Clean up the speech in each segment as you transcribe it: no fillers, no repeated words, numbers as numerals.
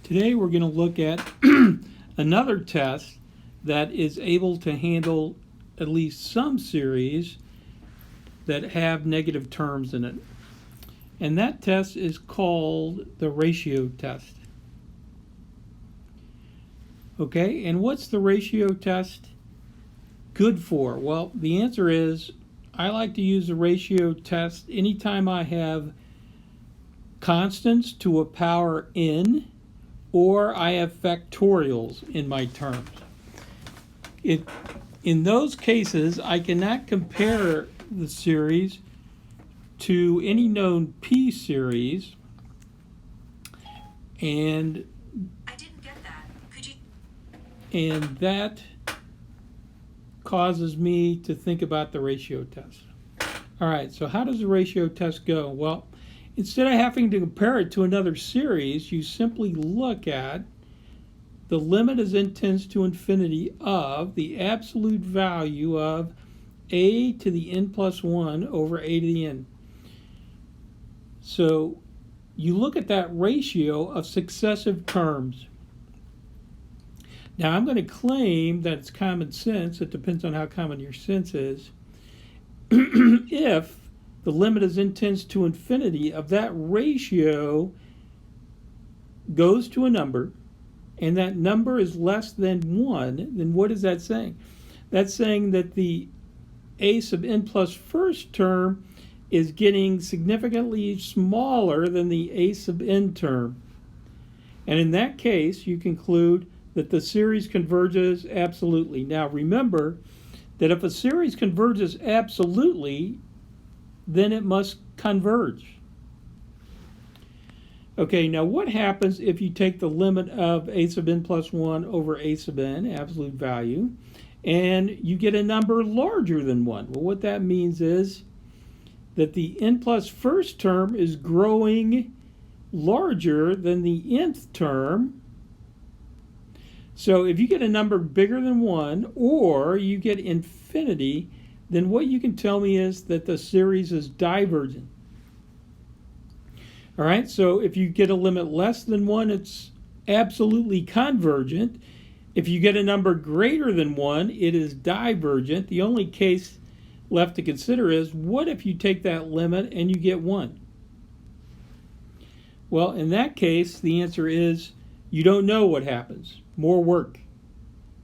Today we're going to look at another test that is able to handle at least some series that have negative terms in it. And that test is called the ratio test. Okay, and what's the ratio test good for? Well, the answer is I like to use the ratio test anytime I have constants to a power n or I have factorials in my terms. In those cases, I cannot compare the series to any known p series, and I didn't get that. Could you? And that causes me to think about the ratio test. All right, so how does the ratio test go? Well, instead of having to compare it to another series, you simply look at the limit as n tends to infinity of the absolute value of a to the n plus 1 over a to the n. So you look at that ratio of successive terms. Now I'm going to claim that it's common sense. It depends on how common your sense is. If the limit as n tends to infinity of that ratio goes to a number, and that number is less than 1, then what is that saying? That's saying that the a sub n plus first term is getting significantly smaller than the a sub n term. And in that case, you conclude that the series converges absolutely. Now remember that if a series converges absolutely, then it must converge. Okay, now what happens if you take the limit of a sub n plus 1 over a sub n, absolute value, and you get a number larger than 1? Well, what that means is that the n plus first term is growing larger than the nth term. So if you get a number bigger than 1 or you get infinity, then what you can tell me is that the series is divergent. All right, so if you get a limit less than 1, it's absolutely convergent. If you get a number greater than 1, it is divergent. The only case left to consider is, what if you take that limit and you get 1? Well, in that case, the answer is you don't know what happens. More work.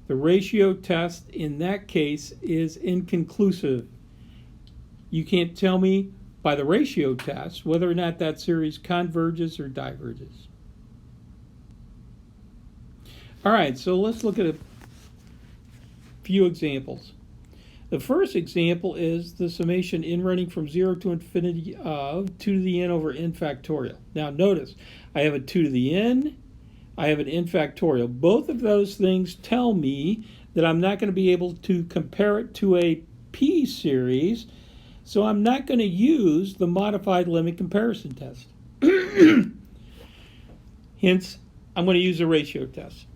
The ratio test in that case is inconclusive. You can't tell me by the ratio test whether or not that series converges or diverges. All right, so let's look at a few examples. The first example is the summation n running from 0 to infinity of 2 to the n over n factorial. Now notice, I have a 2 to the n, I have an n factorial. Both of those things tell me that I'm not going to be able to compare it to a p series, so I'm not going to use the modified limit comparison test. Hence, I'm going to use a ratio test.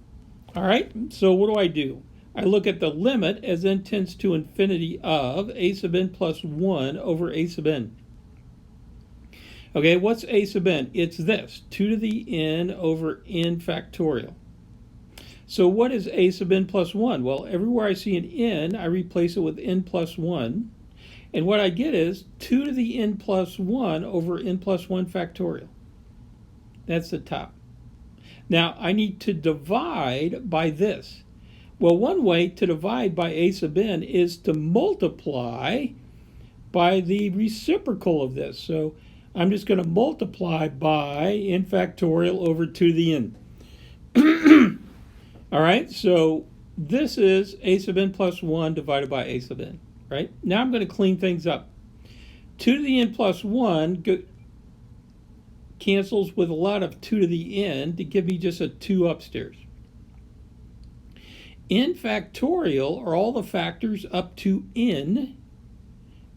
All right, so what do? I look at the limit as n tends to infinity of a sub n plus 1 over a sub n. Okay, what's a sub n? It's this, 2 to the n over n factorial. So what is a sub n plus 1? Well, everywhere I see an n, I replace it with n plus 1. And what I get is 2 to the n plus 1 over n plus 1 factorial. That's the top. Now, I need to divide by this. Well, one way to divide by a sub n is to multiply by the reciprocal of this. So I'm just going to multiply by n factorial over 2 to the n. All right, so this is a sub n plus 1 divided by a sub n. Right? Now I'm going to clean things up. 2 to the n plus 1 cancels with a lot of 2 to the n to give me just a 2 upstairs. N factorial are all the factors up to n,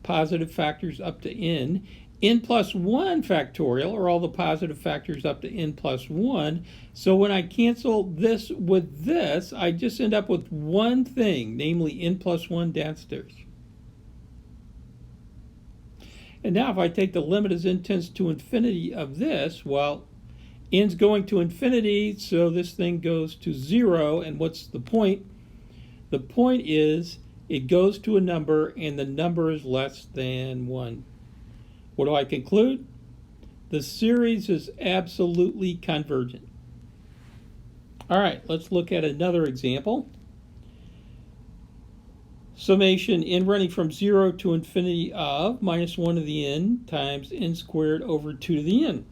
positive factors up to n. N plus 1 factorial are all the positive factors up to n plus 1. So when I cancel this with this, I just end up with one thing, namely n plus 1 downstairs. And now if I take the limit as n tends to infinity of this, well, n's going to infinity, so this thing goes to 0. And what's the point? The point is it goes to a number and the number is less than 1. What do I conclude? The series is absolutely convergent. All right, let's look at another example. Summation n running from 0 to infinity of minus 1 to the n times n squared over 2 to the n.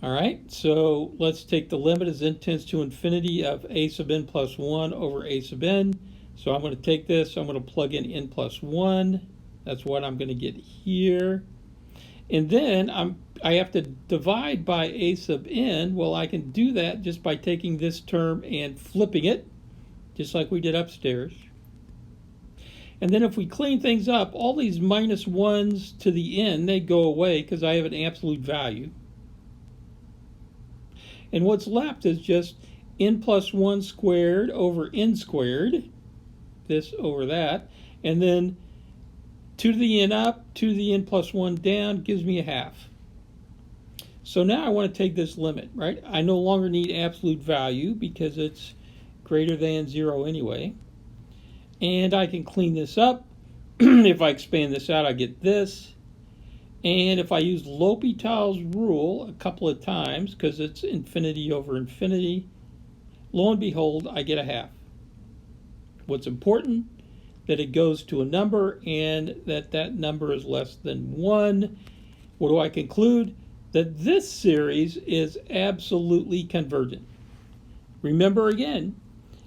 All right, so let's take the limit as n tends to infinity of a sub n plus 1 over a sub n. So I'm going to take this, I'm going to plug in n plus 1. That's what I'm going to get here. And then I have to divide by a sub n. Well, I can do that just by taking this term and flipping it, just like we did upstairs. And then if we clean things up, all these minus 1s to the n, they go away because I have an absolute value. And what's left is just n plus 1 squared over n squared, this over that, and then 2 to the n up, 2 to the n plus 1 down gives me a half. So now I want to take this limit, right? I no longer need absolute value because it's greater than 0 anyway. And I can clean this up. If I expand this out, I get this. And if I use L'Hopital's rule a couple of times, because it's infinity over infinity, lo and behold, I get a half. What's important? That it goes to a number and that number is less than 1. What do I conclude? That this series is absolutely convergent. Remember again,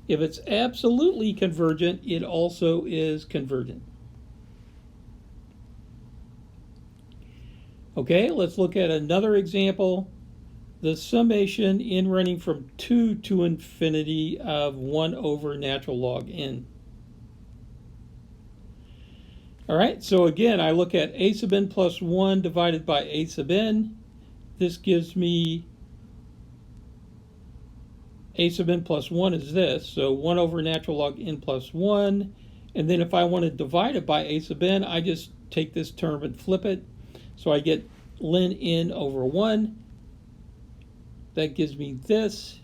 if it's absolutely convergent, it also is convergent. Okay, let's look at another example. The summation n running from 2 to infinity of 1 over natural log n. All right, so again, I look at a sub n plus 1 divided by a sub n. This gives me a sub n plus 1 is this, so 1 over natural log n plus 1. And then if I want to divide it by a sub n, I just take this term and flip it. So I get ln n over 1. That gives me this.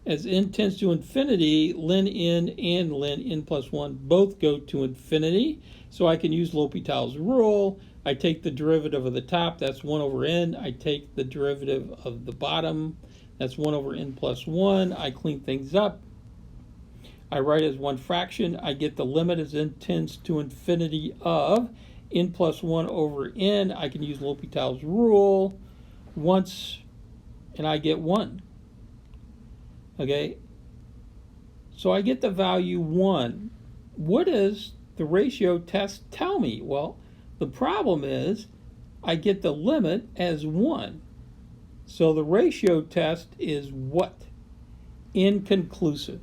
As n tends to infinity, ln n and ln n plus 1 both go to infinity. So I can use L'Hopital's rule. I take the derivative of the top, that's 1 over n. I take the derivative of the bottom, that's 1 over n plus 1. I clean things up. I write as one fraction. I get the limit as n tends to infinity of n plus 1 over n. I can use L'Hopital's rule once, and I get 1. Okay? So I get the value 1. What does the ratio test tell me? Well, the problem is I get the limit as 1. So the ratio test is what? Inconclusive.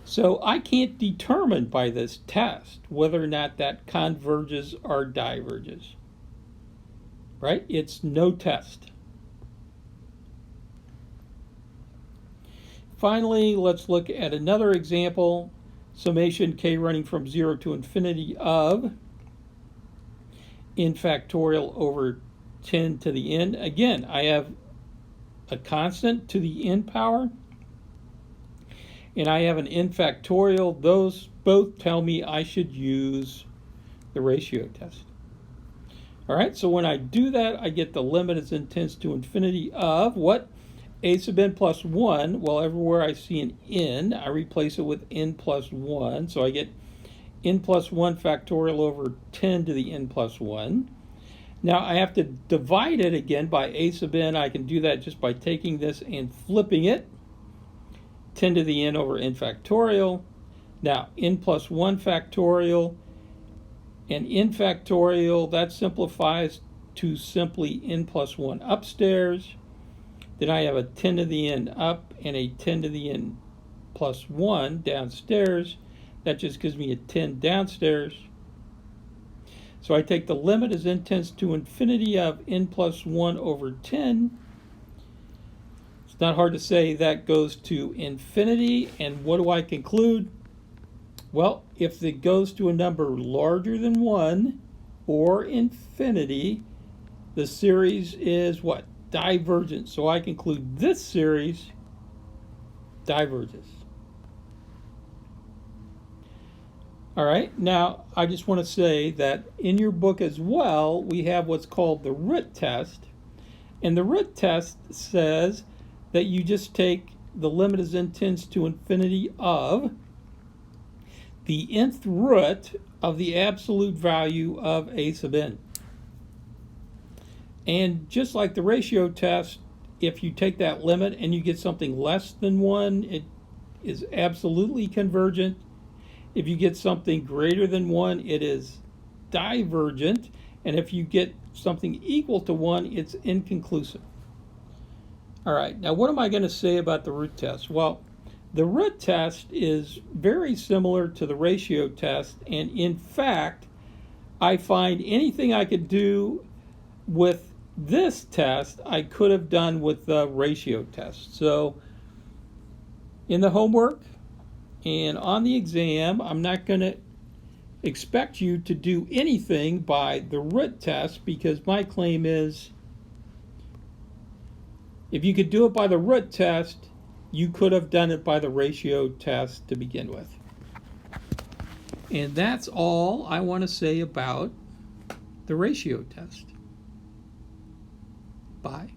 So I can't determine by this test whether or not that converges or diverges. Right? It's no test. Finally, let's look at another example. Summation k running from 0 to infinity of n factorial over 10 to the n. Again, I have a constant to the n power, and I have an n factorial. Those both tell me I should use the ratio test. All right, so when I do that, I get the limit as n tends to infinity of what? A sub n plus 1. Well, everywhere I see an n, I replace it with n plus 1. So I get n plus 1 factorial over 10 to the n plus 1. Now I have to divide it again by a sub n. I can do that just by taking this and flipping it. 10 to the n over n factorial. Now n plus 1 factorial and n factorial, that simplifies to simply n plus 1 upstairs. Then I have a 10 to the n up and a 10 to the n plus 1 downstairs. That just gives me a 10 downstairs. So I take the limit as n tends to infinity of n plus 1 over 10. It's not hard to say that goes to infinity. And what do I conclude? Well, if it goes to a number larger than 1 or infinity, the series is what? Divergent. So I conclude this series diverges. All right, now I just want to say that in your book as well, we have what's called the root test. And the root test says that you just take the limit as n tends to infinity of the nth root of the absolute value of a sub n. And just like the ratio test, if you take that limit and you get something less than 1, it is absolutely convergent. If you get something greater than 1, it is divergent. And if you get something equal to 1, it's inconclusive. All right, now what am I going to say about the root test? Well, the root test is very similar to the ratio test, and in fact, I find anything I could do with this test, I could have done with the ratio test. So in the homework and on the exam, I'm not going to expect you to do anything by the root test, because my claim is if you could do it by the root test, you could have done it by the ratio test to begin with. And that's all I want to say about the ratio test. Bye.